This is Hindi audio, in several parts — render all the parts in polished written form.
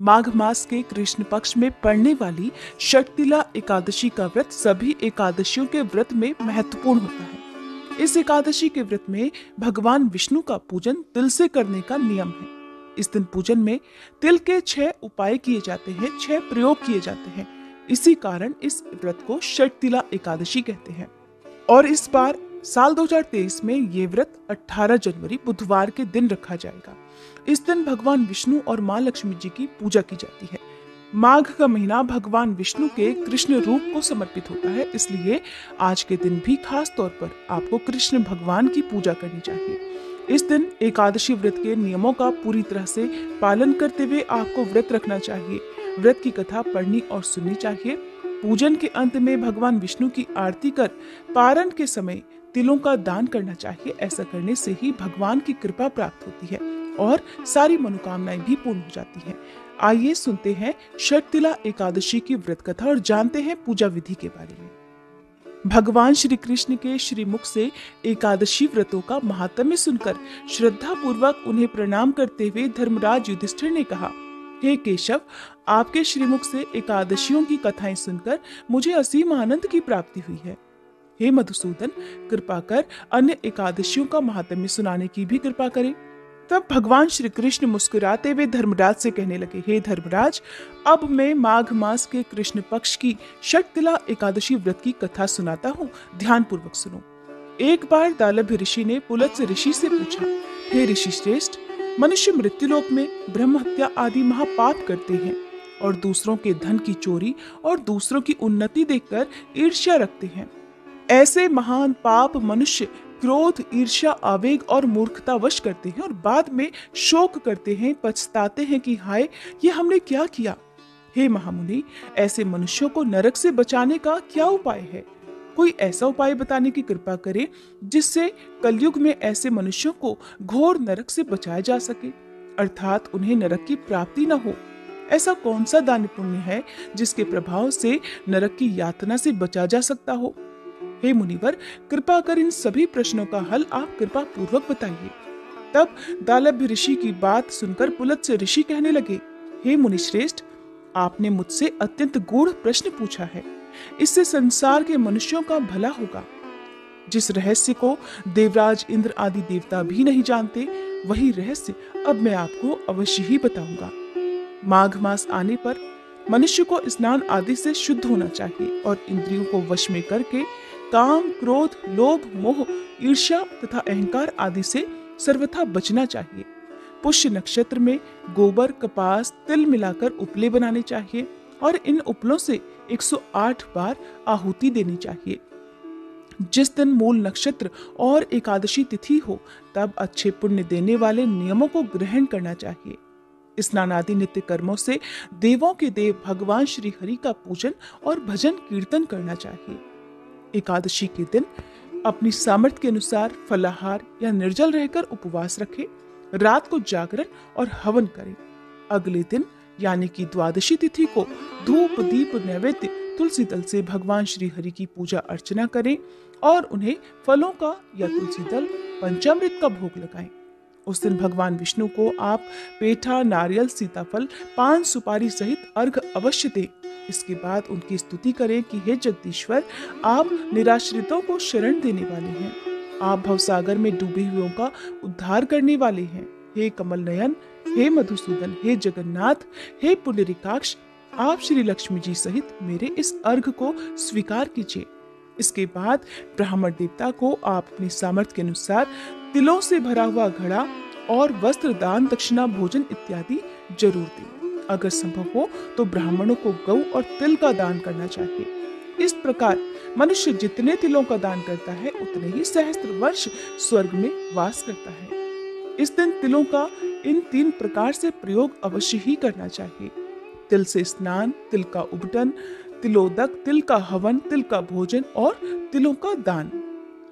माघ मास के कृष्ण पक्ष में पड़ने वाली षटतिला एकादशी का व्रत सभी एकादशियों के व्रत में महत्वपूर्ण होता है। इस एकादशी के व्रत में भगवान विष्णु का पूजन तिल से करने का नियम है। इस दिन पूजन में तिल के 6 उपाय किए जाते हैं, 6 प्रयोग किए जाते हैं। इसी कारण इस व्रत को षटतिला एकादशी कहते हैं। और इस बार साल 2023 में ये व्रत 18 जनवरी बुधवार के दिन रखा जाएगा। इस दिन भगवान विष्णु और माँ लक्ष्मी जी की पूजा की जाती है। माघ का महीना भगवान विष्णु के कृष्ण रूप को समर्पित होता है, इसलिए आज के दिन भी खास तौर पर आपको कृष्ण भगवान की पूजा करनी चाहिए। इस दिन एकादशी व्रत के नियमों का पूरी तरह से पालन करते हुए आपको व्रत रखना चाहिए। व्रत की कथा पढ़नी और सुननी चाहिए। पूजन के अंत में भगवान विष्णु की आरती कर पारण के समय तिलों का दान करना चाहिए। ऐसा करने से ही भगवान की कृपा प्राप्त होती है और सारी मनोकामनाएं भी पूर्ण हो जाती हैं। आइए सुनते हैं षटतिला एकादशी की व्रत कथा और जानते हैं पूजा विधि के बारे में। भगवान श्री कृष्ण के श्रीमुख से एकादशी व्रतों का महात्म्य सुनकर श्रद्धा पूर्वक उन्हें प्रणाम करते हुए धर्मराज युधिष्ठिर ने कहा, हे केशव, आपके श्रीमुख से एकादशियों की कथाएं सुनकर मुझे असीम आनंद की प्राप्ति हुई है। हे मधुसूदन, कृपा कर अन्य एकादशियों का महात्म्य सुनाने की भी कृपा करें। तब भगवान श्री कृष्ण मुस्कुराते हुए धर्मराज से कहने लगे, हे धर्मराज, अब मैं माघ मास के कृष्ण पक्ष की षटतिला एकादशी व्रत की कथा सुनाता हूँ, ध्यान पूर्वक सुनो। एक बार दालभ्य ऋषि ने पुलत्स्य ऋषि से पूछा, हे ऋषि श्रेष्ठ, मनुष्य मृत्युलोक में ब्रह्म हत्या आदि महापाप करते हैं और दूसरों के धन की चोरी और दूसरों की उन्नति देखकर ईर्ष्या रखते हैं। ऐसे महान पाप मनुष्य क्रोध, ईर्ष्या, आवेग और मूर्खता वश करते हैं और बाद में शोक करते हैं, पछताते हैं कि हाय, ये हमने क्या किया। हे महामुनि, ऐसे मनुष्यों को नरक से बचाने का क्या उपाय है? कोई ऐसा उपाय बताने की कृपा करे जिससे कलयुग में ऐसे मनुष्यों को घोर नरक से बचाया जा सके, अर्थात उन्हें नरक की प्राप्ति न हो। ऐसा कौन सा दान पुण्य है जिसके प्रभाव से नरक की यातना से बचा जा सकता हो? हे मुनिवर, कृपा कर इन सभी प्रश्नों का हल आप कृपा पूर्वक बताइए। तब दालभ्य ऋषि की बात सुनकर पुलत्स्य ऋषि कहने लगे, हे मुनिश्रेष्ठ, आपने मुझसे अत्यंत गूढ़ प्रश्न पूछा है। इससे संसार के मनुष्यों का भला होगा। जिस रहस्य को देवराज इंद्र आदि देवता भी नहीं जानते, वही रहस्य अब मैं आपको अवश्य ही बताऊंगा। माघ मास आने पर मनुष्य को स्नान आदि से शुद्ध होना चाहिए और इंद्रियों को वश में करके काम, क्रोध, लोभ, मोह, ईर्ष्या तथा अहंकार आदि से सर्वथा बचना चाहिए। पुष्य नक्षत्र में गोबर, कपास, तिल मिलाकर उपले बनाने चाहिए और इन उपलों से 108 बार आहुति देनी चाहिए। जिस दिन मूल नक्षत्र और एकादशी तिथि हो, तब अच्छे पुण्य देने वाले नियमों को ग्रहण करना चाहिए। स्नान आदि नित्य कर्मों से देवों के देव भगवान श्री हरि का पूजन और भजन कीर्तन करना चाहिए। एकादशी के दिन अपनी सामर्थ्य के अनुसार फलाहार या निर्जल रहकर उपवास रखें, रात को जागरण और हवन करें। अगले दिन यानी कि द्वादशी तिथि को धूप, दीप, नैवेद्य, तुलसी दल से भगवान श्री हरि की पूजा अर्चना करें और उन्हें फलों का या तुलसी दल, पंचामृत का भोग लगाएं। उस दिन भगवान विष्णु को आप पेठा, नारियल, सीताफल, पान, सुपारी सहित अर्घ अवश्य दें। इसके बाद उनकी स्तुति करें कि हे जगदीश्वर, आप निराश्रितों को शरण देने वाले हैं। आप भवसागर में डूबे हुओं का उद्धार करने वाले हैं। हे कमल नयन, हे मधुसूदन, हे जगन्नाथ, हे पुंडरीकाक्ष, आप श्री लक्ष्मी जी सहित मेरे इस अर्घ को स्वीकार कीजिए। इसके बाद ब्राह्मण देवता को आप अपनी सामर्थ्य के अनुसार तिलों से भरा हुआ घड़ा और वस्त्र, दान, दक्षिणा, भोजन इत्यादि जरूर दें। अगर संभव हो तो ब्राह्मणों को गौ और तिल का दान करना चाहिए। इस प्रकार मनुष्य जितने तिलों का दान करता है, उतने ही सहस्त्र वर्ष स्वर्ग में वास करता है। इस दिन तिलों का इन 3 प्रकार से प्रयोग अवश्य ही करना चाहिए। तिल से स्नान, तिल का उबटन, तिलोदक, तिल का हवन, तिल का भोजन और तिलों का दान।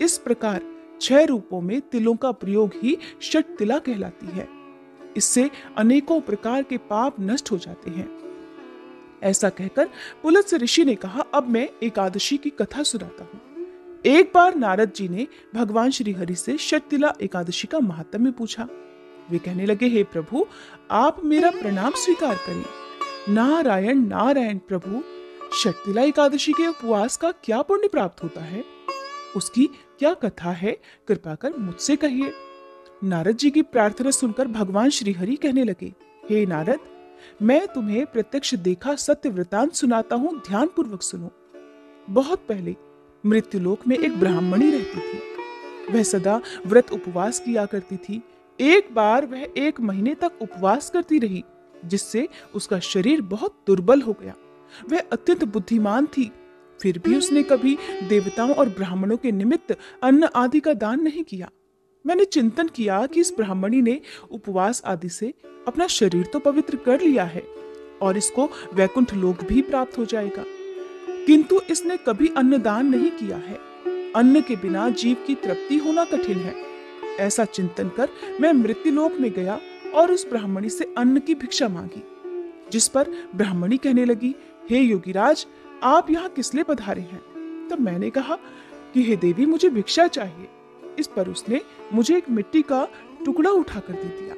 इस प्रकार 6 रूपों में तिलों का प्रयोग ही षटतिला कहलाती है। इससे अनेकों प्रकार के पाप नष्ट हो जाते हैं। ऐसा कहकर पुलत्स्य ऋषि ने कहा, अब मैं एकादशी की कथा सुनाता हूँ। एक बार नारद जी ने भगवान श्री हरि से षटतिला एकादशी का महात्म्य पूछा। वे कहने लगे, हे प्रभु, आप मेरा प्रणाम स्वीकार करें। नारायण नारायण प्रभु, शर्तिला एकादशी के उपवास का क्या पुण्य प्राप्त होता है, उसकी क्या कथा है, कृपा कर मुझसे कहिए। नारद जी की प्रार्थना सुनकर भगवान श्री हरि कहने लगे, हे नारद, मैं तुम्हें प्रत्यक्ष देखा सत्य वृतांत सुनाता हूँ, ध्यान पूर्वक सुनो। बहुत पहले मृत्युलोक में एक ब्राह्मणी रहती थी। वह सदा व्रत उपवास किया करती थी। एक बार वह 1 महीने तक उपवास करती रही, जिससे उसका शरीर बहुत दुर्बल हो गया। वह अत्यंत बुद्धिमान थी, फिर भी उसने कभी देवताओं और ब्राह्मणों के निमित्त अन्न आदि का दान नहीं किया। मैंने चिंतन किया कि इस ब्राह्मणी ने उपवास आदि से अपना शरीर तो पवित्र कर लिया है और इसको वैकुंठ लोक भी प्राप्त हो जाएगा, किंतु इसने कभी अन्नदान नहीं किया है। अन्न के बिना जीव की तृप्ति होना कठिन है। ऐसा चिंतन कर मैं मृत्युलोक में गया और उस ब्राह्मणी से अन्न की भिक्षा मांगी, जिस पर ब्राह्मणी कहने लगी, हे योगीराज, आप यहाँ किस लिए पधारे हैं? तब मैंने कहा कि हे देवी, मुझे भिक्षा चाहिए। इस पर उसने मुझे एक मिट्टी का टुकड़ा उठाकर दे दिया।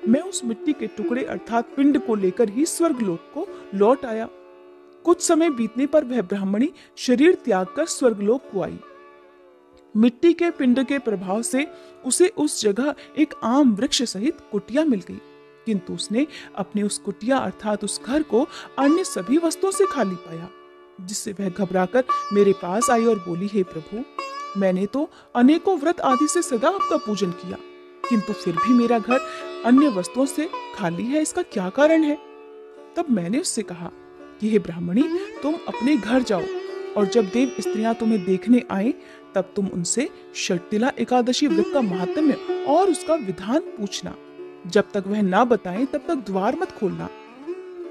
मैं उस मिट्टी के टुकड़े अर्थात पिंड को लेकर ही स्वर्गलोक को लौट आया। कुछ समय बीतने पर वह ब्राह्मणी शरीर त्याग कर स्वर्गलोक को आई। मिट्टी के पिंड के प्रभाव से उसे उस जगह एक आम वृक्ष सहित कुटिया मिल गई, किंतु उसने अपने उस कुटिया अर्थात उस घर को अन्य सभी वस्तुओं से खाली पाया, जिससे वह घबराकर मेरे पास आई और बोली, हे प्रभु, मैंने तो अनेकों व्रत आदि से सदा आपका पूजन किया, किंतु फिर भी मेरा घर अन्य वस्तुओं से खाली है, इसका क्या कारण है? तब मैंने उससे कहा कि हे ब्राह्मणी, तुम अपने घर जाओ और जब देव स्त्रियां तुम्हें देखने आए तब तुम उनसे शर्तिला एकादशी व्रत का महात्म्य और उसका विधान पूछना। जब तक वह ना बताएं तब तक द्वार मत खोलना।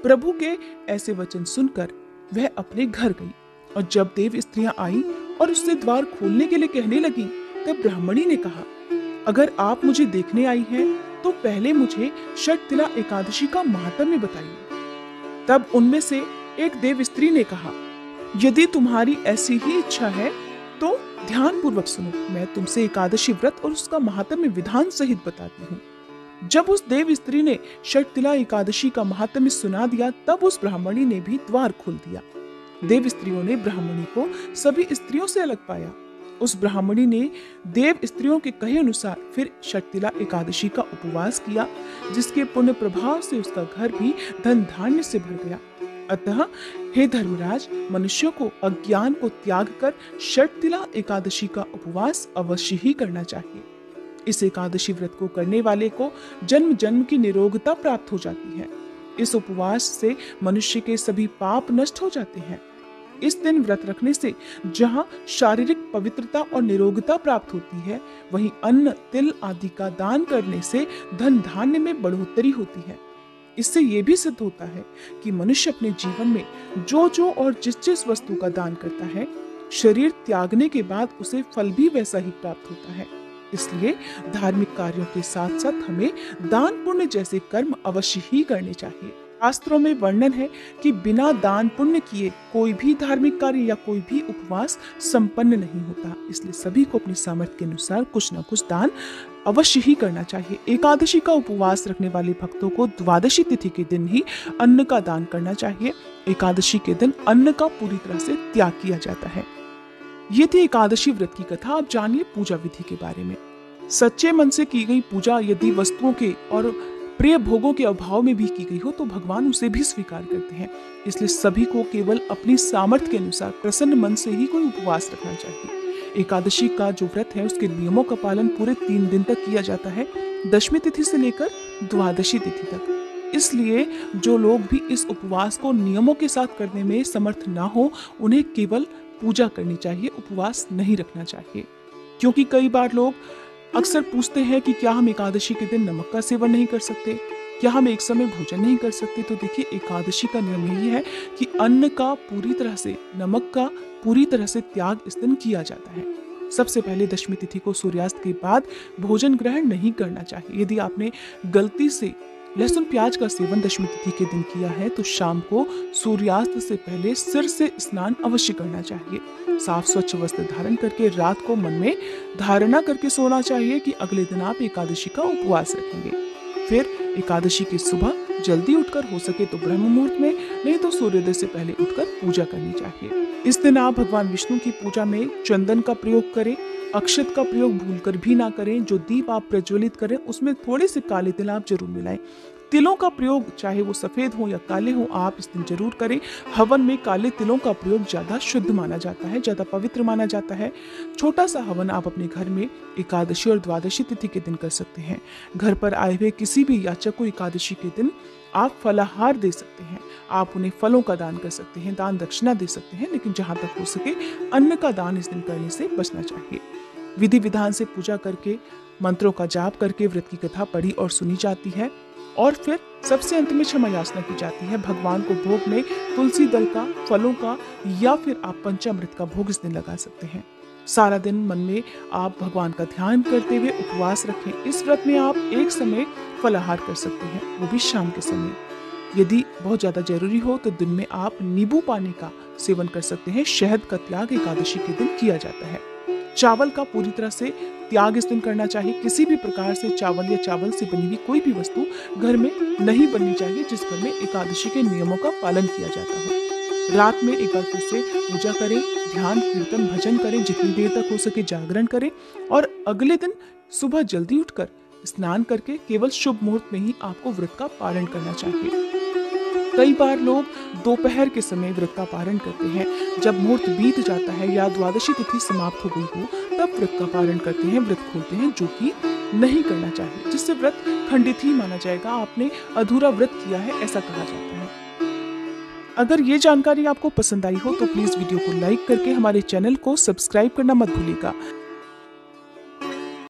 प्रभु के ऐसे वचन सुनकर वह अपने घर गई और जब देव स्त्रियां आई और उससे द्वार खोलने के लिए कहने लगी, तब ब्राह्मणी ने कहा, अगर आप मुझे देखने आई हैं तो पहले मुझे शर्तिला एकादशी का महात्म्य बताइए। तब उनमें से एक देव स्त्री ने कहा, यदि तुम्हारी ऐसी ही इच्छा है तो ध्यान पूर्वक सुनो, मैं तुमसे एकादशी व्रत और उसका महात्म्य विधान सहित बताती हूँ। जब उस देव स्त्री ने शर्तिला एकादशी का महात्म्य सुना दिया, तब उस ब्राह्मणी ने भी द्वार खोल दिया। देव स्त्रियों ने ब्राह्मणी को सभी स्त्रियों से अलग पाया। उस ब्राह्मणी ने देव स्त्रियों के कहे अनुसार फिर शर्तिला एकादशी का उपवास किया, जिसके पुण्य प्रभाव से उसका घर भी धन धान्य से भर गया। अतः हे धर्मराज, मनुष्यों को अज्ञान को त्याग कर शर्तिला एकादशी का उपवास अवश्य ही करना चाहिए। इस एकादशी व्रत को करने वाले को जन्म जन्म की निरोगता प्राप्त हो जाती है। इस उपवास से मनुष्य के सभी पाप नष्ट हो जाते हैं। इस दिन व्रत रखने से जहाँ शारीरिक पवित्रता और निरोगता प्राप्त होती है, वहीं अन्न तिल आदि का दान करने से धन धान्य में बढ़ोतरी होती है। इससे ये भी सिद्ध होता है कि मनुष्य अपने जीवन में जो जो और जिस जिस वस्तु का दान करता है, शरीर त्यागने के बाद उसे फल भी वैसा ही प्राप्त होता है। इसलिए धार्मिक कार्यों के साथ साथ हमें दान पुण्य जैसे कर्म अवश्य ही करने चाहिए। शास्त्रों में वर्णन है कि बिना दान पुण्य किए कोई भी धार्मिक कार्य या कोई भी उपवास संपन्न नहीं होता। इसलिए सभी को अपनी सामर्थ्य के अनुसार कुछ न कुछ दान अवश्य ही करना चाहिए। एकादशी का उपवास रखने वाले भक्तों को द्वादशी तिथि के दिन ही अन्न का दान करना चाहिए। एकादशी के दिन अन्न का पूरी तरह से त्याग किया जाता है। ये थी एकादशी व्रत की कथा। अब जानिए पूजा विधि के बारे में। सच्चे मन से की गई पूजा यदि वस्तुओं के और प्रिय भोगों के अभाव में भी की गई हो तो भगवान उसे भी स्वीकार करते हैं। इसलिए सभी को केवल अपनी सामर्थ्य के अनुसार प्रसन्न मन से ही कोई उपवास रखना चाहिए। एकादशी का जो व्रत है उसके नियमों का पालन पूरे 3 दिन तक किया जाता है, दशमी तिथि से लेकर द्वादशी तिथि तक। इसलिए जो लोग भी इस उपवास को नियमों के साथ करने में समर्थ ना हो, उन्हें केवल पूजा करनी चाहिए, उपवास नहीं रखना चाहिए। क्योंकि कई बार लोग अक्सर पूछते हैं कि क्या हम एकादशी के दिन नमक का सेवन नहीं कर सकते, क्या हम एक समय भोजन नहीं कर सकते। तो देखिए, एकादशी का नियम यही है कि अन्न का पूरी तरह से, नमक का पूरी तरह से त्याग इस दिन किया जाता है। सबसे पहले दशमी तिथि को सूर्यास्त के बाद भोजन ग्रहण नहीं करना चाहिए। यदि आपने गलती से लहसुन प्याज का सेवन दशमी तिथि के दिन किया है तो शाम को सूर्यास्त से पहले सिर से स्नान अवश्य करना चाहिए। साफ स्वच्छ वस्त्र धारण करके रात को मन में धारणा करके सोना चाहिए कि अगले दिन आप एकादशी का उपवास रखेंगे। फिर एकादशी की सुबह जल्दी उठकर, हो सके तो ब्रह्म मुहूर्त में, नहीं तो सूर्योदय से पहले उठकर पूजा करनी चाहिए। इस दिन आप भगवान विष्णु की पूजा में चंदन का प्रयोग करें। अक्षत का प्रयोग भूलकर भी ना करें। जो दीप आप प्रज्वलित करें उसमें थोड़े से काले तिल आप जरूर मिलाएं। तिलों का प्रयोग चाहे वो सफेद हो या काले हो, आप इस दिन जरूर करें। हवन में काले तिलों का प्रयोग ज्यादा शुद्ध माना जाता है, ज्यादा पवित्र माना जाता है। छोटा सा हवन आप अपने घर में एकादशी और द्वादशी तिथि के दिन कर सकते हैं। घर पर आए हुए किसी भी याचक को एकादशी के दिन आप फलाहार दे सकते हैं। आप उन्हें फलों का दान कर सकते हैं, दान दक्षिणा दे सकते हैं, लेकिन जहां तक हो सके अन्न का दान इस दिन करने से बचना चाहिए। विधि विधान से पूजा करके, मंत्रों का जाप करके व्रत की कथा पढ़ी और सुनी जाती है और फिर सबसे अंत में क्षमा याचना की जाती है। भगवान को भोग में तुलसी दल का, फलों का या फिर आप पंचामृत का भोग इस दिन लगा सकते हैं। सारा दिन मन में आप भगवान का ध्यान करते हुए उपवास रखें। इस व्रत में आप एक समय फलाहार कर सकते हैं, वो भी शाम के समय। यदि बहुत ज्यादा जरूरी हो तो दिन में आप नींबू पानी का सेवन कर सकते हैं। शहद का त्याग एकादशी के दिन किया जाता है। चावल का पूरी तरह से त्याग इस दिन करना चाहिए। किसी भी प्रकार से चावल या चावल से बनी हुई कोई भी वस्तु घर में नहीं बननी चाहिए जिस घर में एकादशी के नियमों का पालन किया जाता हो। रात में एक बार फिर से पूजा करें, ध्यान कीर्तन भजन करें, जितनी देर तक हो सके जागरण करें और अगले दिन सुबह जल्दी उठकर स्नान करके केवल शुभ मुहूर्त में ही आपको व्रत का पालन करना चाहिए। कई बार लोग दोपहर के समय व्रत का पारण करते हैं। जब मुहूर्त बीत जाता है या द्वादशी तिथि समाप्त हो गई हो तब व्रत का पारण करते हैं, व्रत खोलते हैं, जो कि नहीं करना चाहिए, जिससे व्रत खंडित ही माना जाएगा। आपने अधूरा व्रत किया है ऐसा कहा जाता है। अगर ये जानकारी आपको पसंद आई हो तो प्लीज वीडियो को लाइक करके हमारे चैनल को सब्सक्राइब करना मत भूलिएगा।